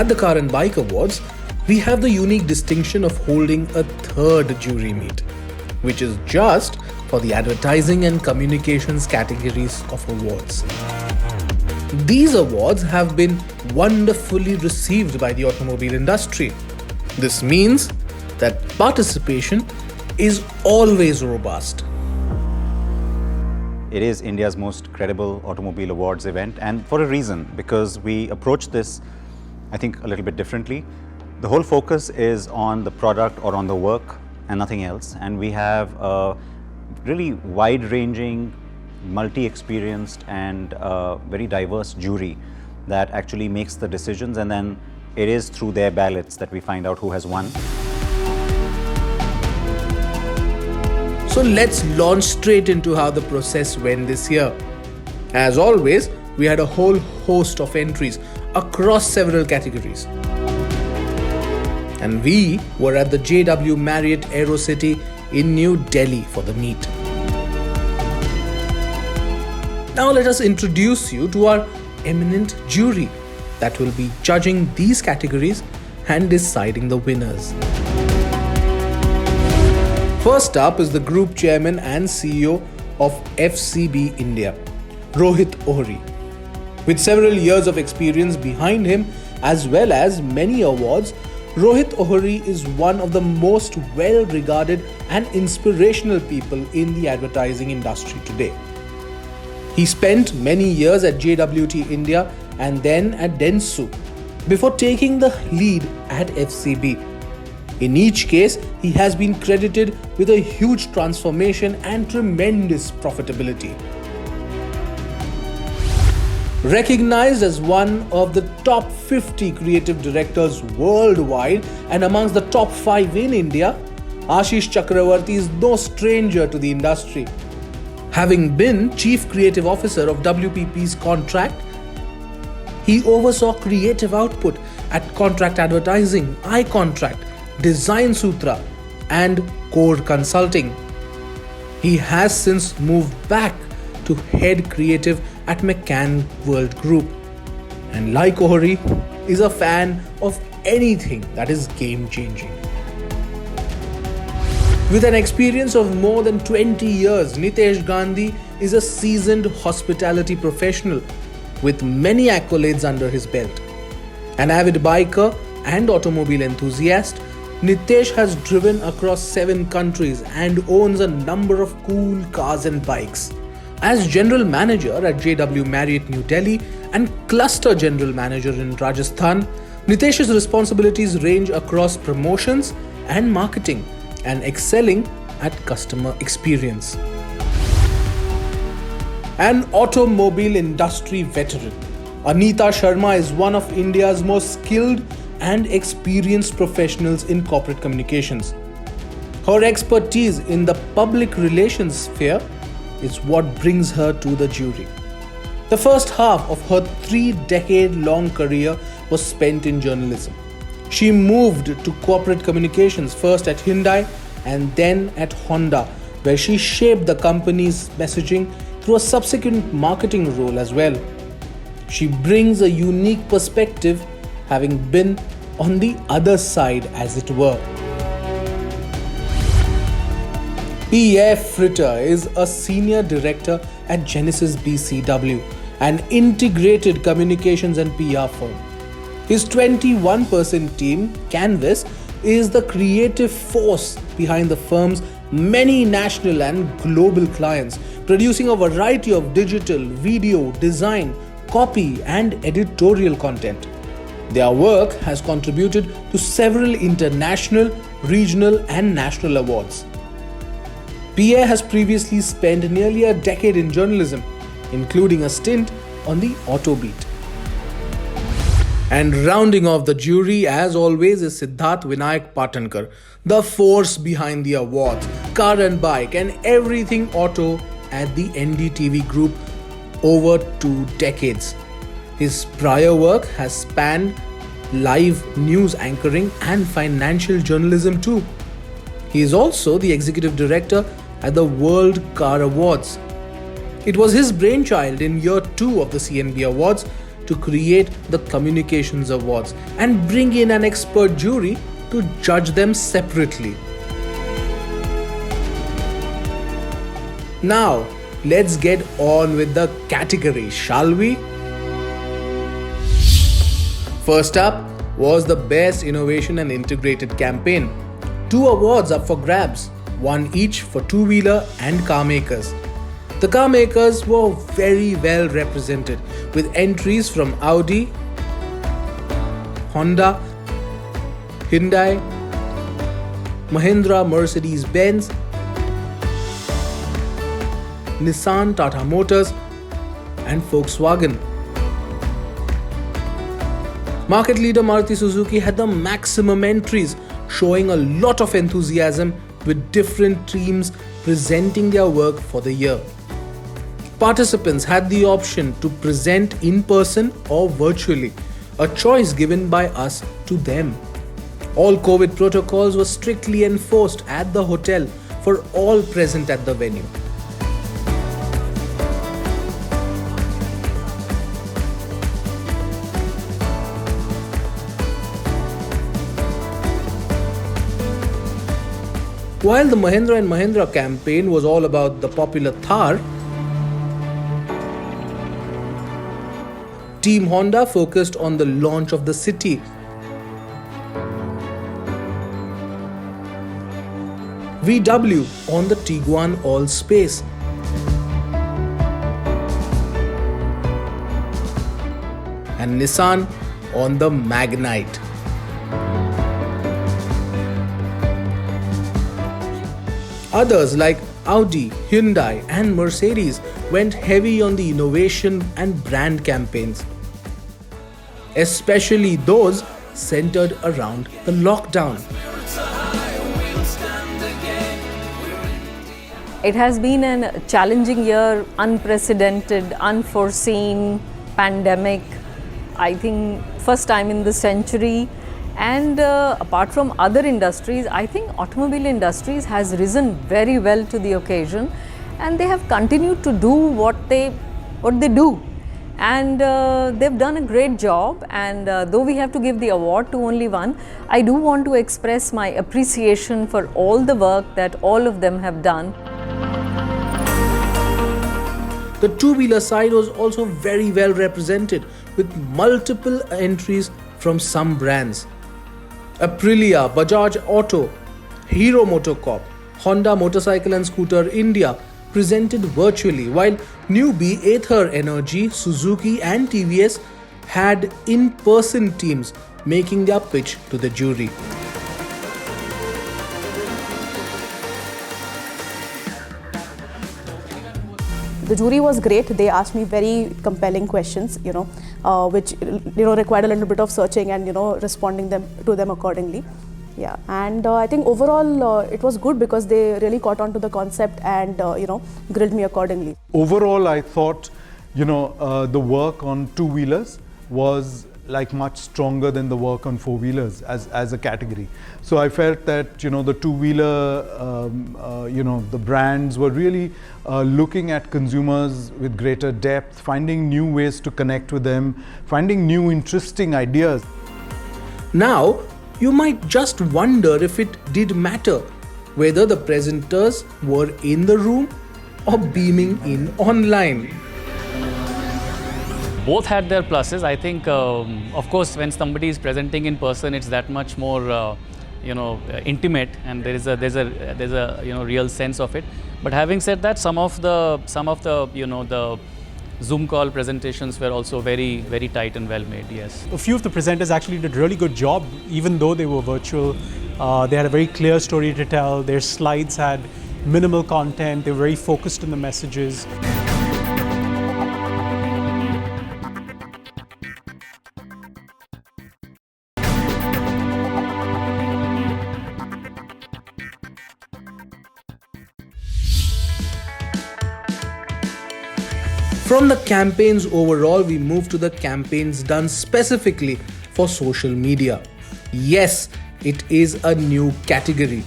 At the Car and Bike Awards, we have the unique distinction of holding a third jury meet, which is just for the advertising and communications categories of awards. These awards have been wonderfully received by the automobile industry. This means that participation is always robust. It is India's most credible automobile awards event, and for a reason, because we approach this, I think, a little bit differently. The whole focus is on the product or on the work and nothing else, and we have a really wide-ranging, multi-experienced and very diverse jury that actually makes the decisions, and then it is through their ballots that we find out who has won. So let's launch straight into how the process went this year. As always, we had a whole host of entries across several categories. And we were at the JW Marriott Aerocity in New Delhi for the meet. Now let us introduce you to our eminent jury that will be judging these categories and deciding the winners. First up is the Group Chairman and CEO of FCB India, Rohit Ohri. With several years of experience behind him as well as many awards, Rohit Ohri is one of the most well-regarded and inspirational people in the advertising industry today. He spent many years at JWT India and then at Dentsu before taking the lead at FCB. In each case, he has been credited with a huge transformation and tremendous profitability. Recognized as one of the top 50 creative directors worldwide and amongst the top 5 in India, Ashish Chakravarti is no stranger to the industry. Having been Chief Creative Officer of WPP's Contract, he oversaw creative output at Contract Advertising, iContract, Design Sutra and Core Consulting. He has since moved back to head creative at McCann World Group, and like Ohri, is a fan of anything that is game-changing. With an experience of more than 20 years, Nitesh Gandhi is a seasoned hospitality professional with many accolades under his belt. An avid biker and automobile enthusiast, Nitesh has driven across 7 countries and owns a number of cool cars and bikes. As General Manager at JW Marriott New Delhi and Cluster General Manager in Rajasthan, Nitesh's responsibilities range across promotions and marketing and excelling at customer experience. An automobile industry veteran, Anita Sharma is one of India's most skilled and experienced professionals in corporate communications. Her expertise in the public relations sphere is what brings her to the jury. The first half of her 3-decade-long career was spent in journalism. She moved to corporate communications first at Hyundai and then at Honda, where she shaped the company's messaging through a subsequent marketing role as well. She brings a unique perspective, having been on the other side, as it were. P.F. Fritter is a senior director at Genesis BCW, an integrated communications and PR firm. His 21% team, Canvas, is the creative force behind the firm's many national and global clients, producing a variety of digital, video, design, copy, and editorial content. Their work has contributed to several international, regional, and national awards. Pierre has previously spent nearly a decade in journalism, including a stint on the Auto Beat. And rounding off the jury, as always, is Siddharth Vinayak Patankar, the force behind the awards, car and bike, and everything auto at the NDTV Group over 2 decades. His prior work has spanned live news anchoring and financial journalism too. He is also the executive director at the World Car Awards. It was his brainchild in year 2 of the CNB Awards to create the Communications Awards and bring in an expert jury to judge them separately. Now, let's get on with the categories, shall we? First up was the Best Innovation and Integrated Campaign. 2 awards up for grabs, one each for two-wheeler and car makers. The car makers were very well represented with entries from Audi, Honda, Hyundai, Mahindra, Mercedes-Benz, Nissan, Tata Motors, and Volkswagen. Market leader Maruti Suzuki had the maximum entries, showing a lot of enthusiasm with different teams presenting their work for the year. Participants had the option to present in person or virtually, a choice given by us to them. All COVID protocols were strictly enforced at the hotel for all present at the venue. While the Mahindra and Mahindra campaign was all about the popular Thar, Team Honda focused on the launch of the City. VW on the Tiguan All Space. And Nissan on the Magnite. Others like Audi, Hyundai and Mercedes went heavy on the innovation and brand campaigns, especially those centered around the lockdown. It has been a challenging year, unprecedented, unforeseen pandemic. I think first time in the century. And apart from other industries, I think automobile industries has risen very well to the occasion, and they have continued to do what they do, and they've done a great job. And though we have to give the award to only one, I do want to express my appreciation for all the work that all of them have done. The two-wheeler side was also very well represented with multiple entries from some brands. Aprilia, Bajaj Auto, Hero MotoCorp, Honda Motorcycle and Scooter India presented virtually, while newbie Ather Energy, Suzuki and TVS had in-person teams making their pitch to the jury. The jury was great. They asked me very compelling questions, which required a little bit of searching and responding to them accordingly. Yeah, and I think overall it was good because they really caught on to the concept and grilled me accordingly. Overall, I thought the work on two-wheelers was like much stronger than the work on four-wheelers as a category. So I felt that the two-wheeler the brands were really looking at consumers with greater depth, finding new ways to connect with them, finding new interesting ideas. Now you might just wonder if it did matter whether the presenters were in the room or beaming in online. Both had their pluses. I think, of course, when somebody is presenting in person, it's that much more, intimate, and there's a real sense of it. But having said that, some of the the Zoom call presentations were also very, very tight and well made. Yes. A few of the presenters actually did a really good job, even though they were virtual. They had a very clear story to tell. Their slides had minimal content. They were very focused on the messages. From the campaigns overall, we move to the campaigns done specifically for social media. Yes, it is a new category.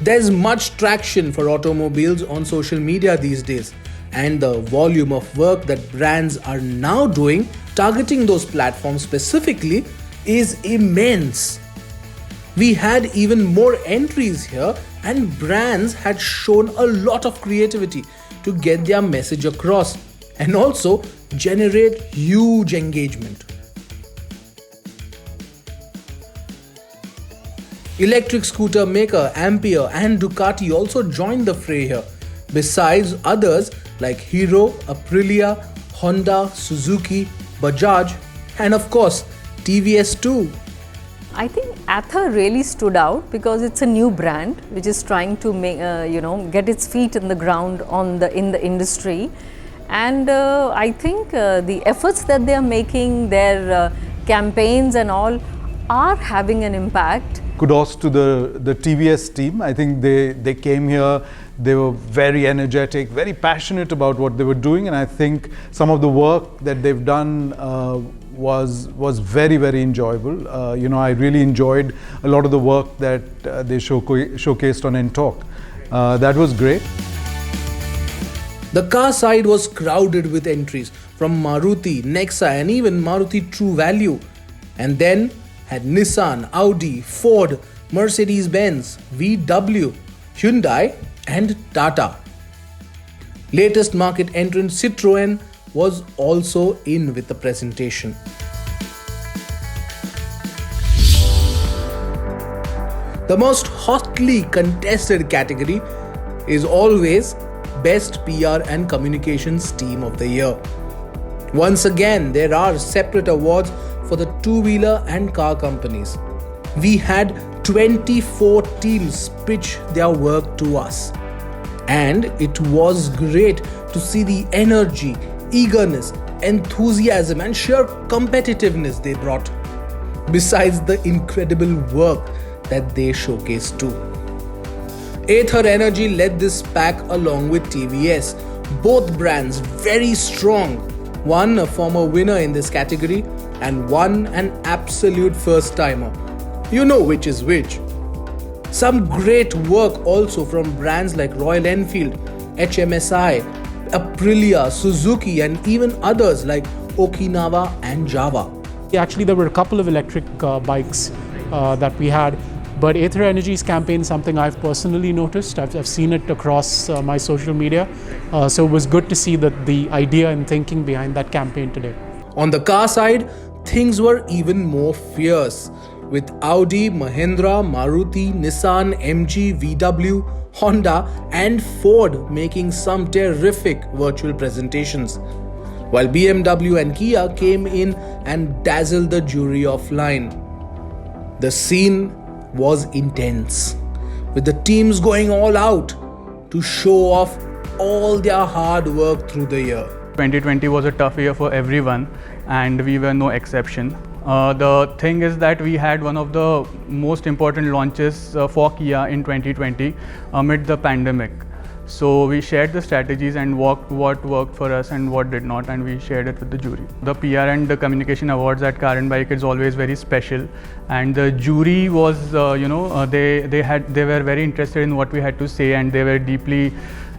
There's much traction for automobiles on social media these days, and the volume of work that brands are now doing targeting those platforms specifically is immense. We had even more entries here, and brands had shown a lot of creativity to get their message across and also generate huge engagement. Electric scooter maker Ampere and Ducati also joined the fray here, besides others like Hero, Aprilia, Honda, Suzuki, Bajaj, and of course TVS too. I think Ather really stood out because it's a new brand which is trying to make, get its feet in the ground in the industry, and I think the efforts that they are making, their campaigns and all, are having an impact. Kudos to the TVS team. I think they came here, they were very energetic, very passionate about what they were doing, and I think some of the work that they've done was very, very enjoyable. I really enjoyed a lot of the work that they showcased on NTalk. That was great. The car side was crowded with entries from Maruti, Nexa, and even Maruti True Value, and then had Nissan, Audi, Ford, Mercedes-Benz, VW, Hyundai and Tata. Latest market entrant Citroën was also in with the presentation. The most hotly contested category is always Best PR and Communications Team of the Year. Once again, there are separate awards for the two-wheeler and car companies. We had 24 teams pitch their work to us. And it was great to see the energy, eagerness, enthusiasm and sheer competitiveness they brought, besides the incredible work that they showcased too. Ather Energy led this pack along with TVS, both brands very strong, one a former winner in this category and one an absolute first-timer. You know which is which. Some great work also from brands like Royal Enfield, HMSI, Aprilia, Suzuki and even others like Okinawa and Java. Actually, there were a couple of electric bikes that we had, but Ather Energy's campaign is something I've personally noticed. I've seen it across my social media, so it was good to see the idea and thinking behind that campaign today. On the car side, things were even more fierce, with Audi, Mahindra, Maruti, Nissan, MG, VW, Honda and Ford making some terrific virtual presentations, while BMW and Kia came in and dazzled the jury offline. The scene was intense, with the teams going all out to show off all their hard work through the year. 2020 was a tough year for everyone, and we were no exception. The thing is that we had one of the most important launches for Kia in 2020 amid the pandemic. So we shared the strategies and what worked for us and what did not, and we shared it with the jury. The PR and the communication awards at Car and Bike is always very special, and the jury was, they were very interested in what we had to say, and they were deeply,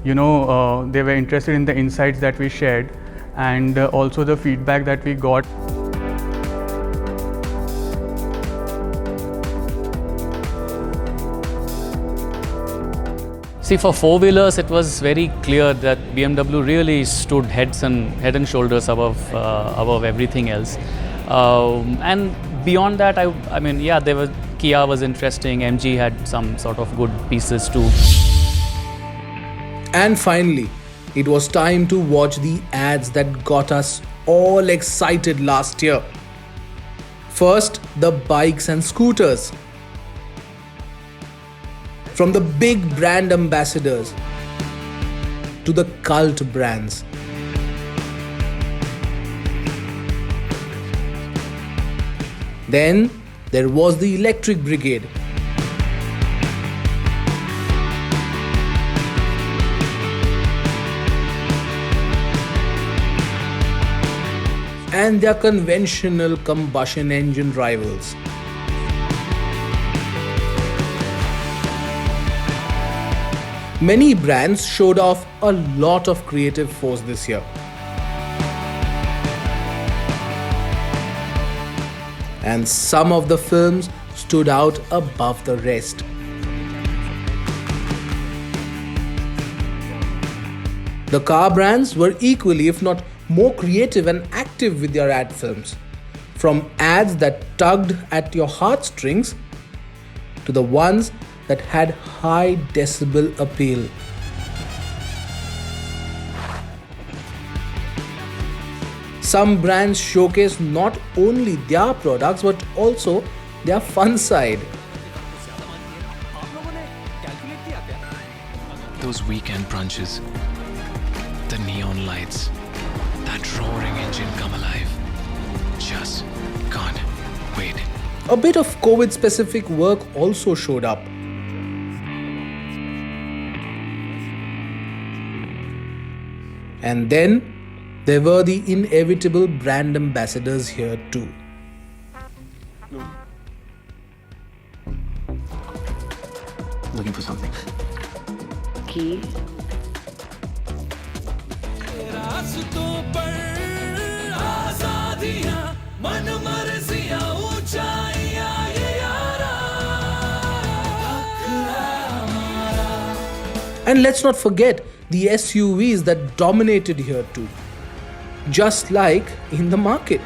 they were interested in the insights that we shared, and also the feedback that we got. See, for four-wheelers, it was very clear that BMW really stood head and shoulders above everything else. And beyond that, I mean, yeah, Kia was interesting. MG had some sort of good pieces too. And finally, it was time to watch the ads that got us all excited last year. First, the bikes and scooters. From the big brand ambassadors to the cult brands. Then there was the electric brigade. And their conventional combustion engine rivals. Many brands showed off a lot of creative force this year. and some of the films stood out above the rest. The car brands were equally, if not more creative and active with their ad films. From ads that tugged at your heartstrings to the ones that had high decibel appeal. Some brands showcase not only their products but also their fun side. Those weekend brunches, the neon lights, that roaring engine come alive. Just can't wait. A bit of COVID-specific work also showed up. And then there were the inevitable brand ambassadors here too. Looking for something. Key. And let's not forget the SUVs that dominated here too. Just like in the market.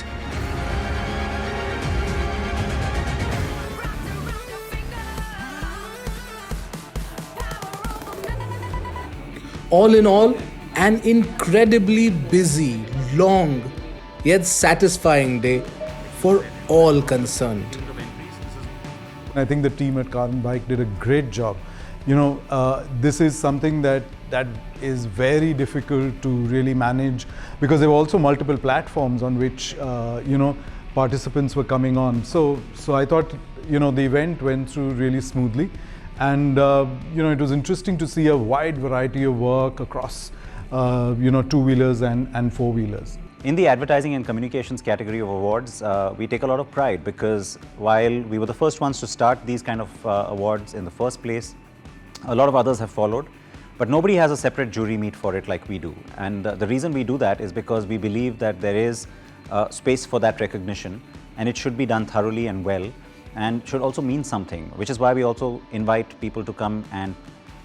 All in all, an incredibly busy, long, yet satisfying day for all concerned. I think the team at Car and Bike did a great job. This is something that is very difficult to really manage because there were also multiple platforms on which participants were coming on. So I thought the event went through really smoothly, and it was interesting to see a wide variety of work across two-wheelers and four-wheelers. In the advertising and communications category of awards, we take a lot of pride because while we were the first ones to start these kind of awards in the first place, a lot of others have followed, but nobody has a separate jury meet for it like we do. And the reason we do that is because we believe that there is space for that recognition, and it should be done thoroughly and well, and should also mean something, which is why we also invite people to come and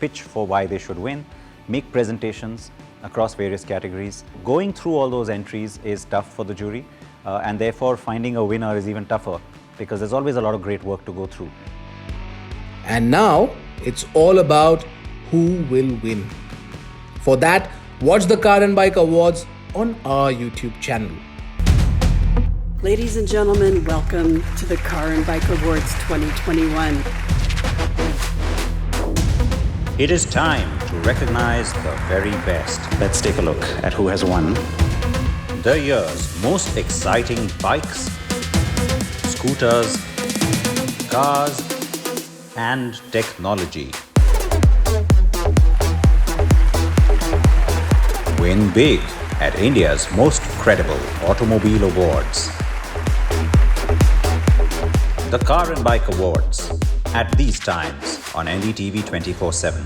pitch for why they should win, make presentations across various categories. Going through all those entries is tough for the jury, and therefore finding a winner is even tougher because there's always a lot of great work to go through. And now it's all about who will win. For that, watch the Car and Bike Awards on our YouTube channel. Ladies and gentlemen, welcome to the Car and Bike Awards 2021. It is time to recognize the very best. Let's take a look at who has won the year's most exciting bikes, scooters, cars, and technology. Win big at India's most credible automobile awards. The Car and Bike Awards at these times on NDTV 24/7.